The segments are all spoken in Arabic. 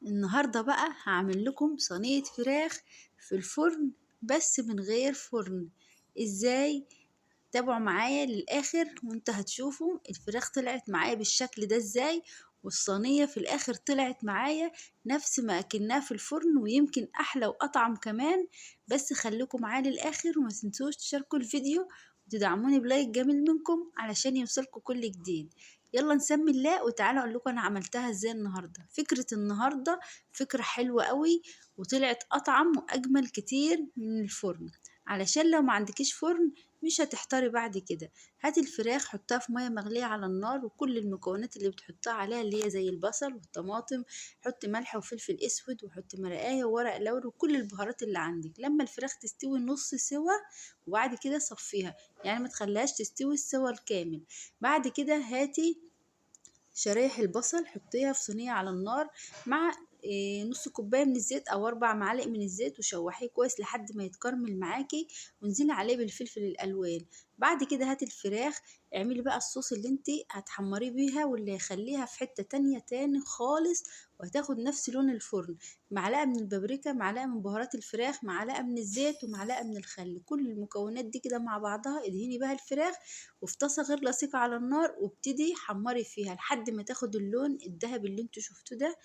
النهاردة بقى هعمل لكم صينية فراخ في الفرن بس من غير فرن. ازاي؟ تابعوا معايا للآخر وانت هتشوفوا الفراخ طلعت معايا بالشكل ده ازاي، والصينية في الآخر طلعت معايا نفس ما أكلناها في الفرن ويمكن أحلى وأطعم كمان. بس خليكم معايا للآخر وما تنسوش تشاركوا الفيديو وتدعموني بلايك جميل منكم علشان يوصلكوا كل جديد. يلا نسمي الله وتعالوا اقول لكم انا عملتها ازاي النهارده. فكرة النهارده فكرة حلوة قوي وطلعت اطعم واجمل كتير من الفرن، علشان لو ما عندكيش فرن مش هتحتاري بعد كده. هاتي الفراخ حطها في ميه مغليه على النار وكل المكونات اللي بتحطها عليها اللي هي زي البصل والطماطم، حطي ملح وفلفل اسود وحطي مرقايه وورق لوري وكل البهارات اللي عندك. لما الفراخ تستوي نص سوا وبعد كده صفيها، يعني ما تخليهاش تستوي السوا الكامل. بعد كده هاتي شرايح البصل حطيها في صينية على النار مع نص كوباية من الزيت أو 4 معالق من الزيت وشوحيه كويس لحد ما يتكرمل معاكي، وانزلي عليه بالفلفل الألوان. بعد كده هاتي الفراخ، اعملي بقى الصوص اللي انتي هتحمريه بيها واللي هيخليها في حتة تانية تاني خالص وهتاخد نفس لون الفرن. معلقة من البابريكا، معلقة من بهارات الفراخ، معلقة من الزيت ومعلقة من الخل، كل المكونات دي كده مع بعضها ادهني بها الفراخ وفي طاسة غير لصيقة على النار وابتدي حمري فيها لحد ما تاخد اللون الذهبي اللي انتوا شفتوه ده.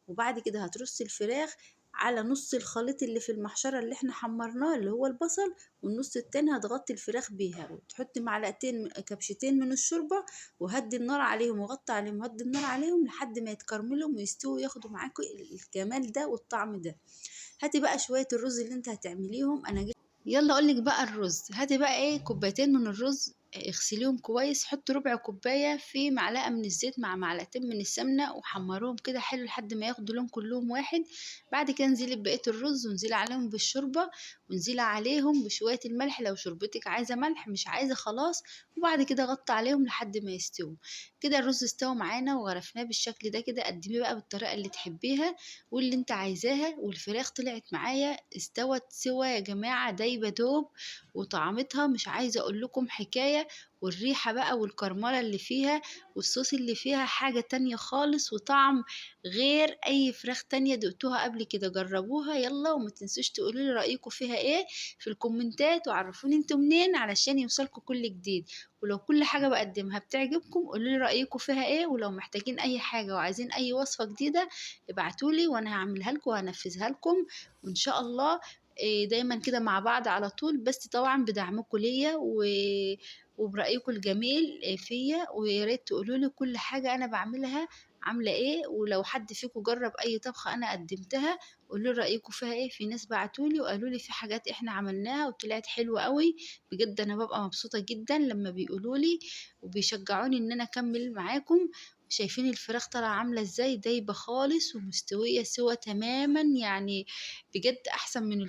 وبعد كده هترصي الفراخ على نص الخليط اللي في المحشرة اللي احنا حمرناه اللي هو البصل، والنص التاني هتغطي الفراخ بيها وتحطي معلقتين كبشتين من الشوربة وهدي النار عليهم وغطي عليهم وهدي النار عليهم لحد ما يتكرملوا ويستووا وياخدوا معاكم الجمال ده والطعم ده. هاتي بقى شوية الرز اللي انت هتعمليهم. يلا اقولك بقى الرز. هاتي بقى كوبايتين من الرز، اغسليهم كويس، حط ربع كوباية في معلقة من الزيت مع معلقتين من السمنة وحمروهم كده حلو لحد ما ياخدوا لون كلهم واحد. بعد كده انزلي ببقية الرز وانزلي عليهم بالشوربة وانزلي عليهم بشوية الملح لو شوربتك عايزة ملح، مش عايزة خلاص. وبعد كده غطي عليهم لحد ما يستووا. كده الرز استوى معانا وغرفناه بالشكل ده كده. قدميه بقى بالطريقة اللي تحبيها واللي انت عايزاها. والفراخ طلعت معايا استوت سوا يا جماعة، دايبة دوب وطعمتها مش عايزة اقول لكم حكاية. والريحة بقى والكرملة اللي فيها والصوص اللي فيها حاجة تانية خالص وطعم غير اي فراخ تانية دقتوها قبل كده. جربوها يلا وما تنسوش تقولوا لي رأيكم فيها ايه في الكومنتات وعرفوني انتوا منين علشان يوصلكم كل جديد. ولو كل حاجة بقدمها بتعجبكم قولوا لي رأيكم فيها ايه، ولو محتاجين اي حاجة وعايزين اي وصفة جديدة ابعتولي وانا هعملها لكم وهنفذها لكم. وان شاء الله دايما كده مع بعض على طول، بس طبعا بدعمكم ليا وبرأيكم الجميل فيا. ويا ريت تقولوا لي كل حاجة انا بعملها عاملة ايه، ولو حد فيكم جرب اي طبخة انا قدمتها قولوا لي رأيكم فيها ايه. في ناس بعتولي وقالوا لي في حاجات احنا عملناها وطلعت حلوة قوي بجد. انا ببقى مبسوطة جدا لما بيقولوا لي وبيشجعوني ان انا اكمل معاكم. شايفين الفراخ طالعة عاملة ازاي، دايبة خالص ومستوية سوا تماما، يعني بجد احسن من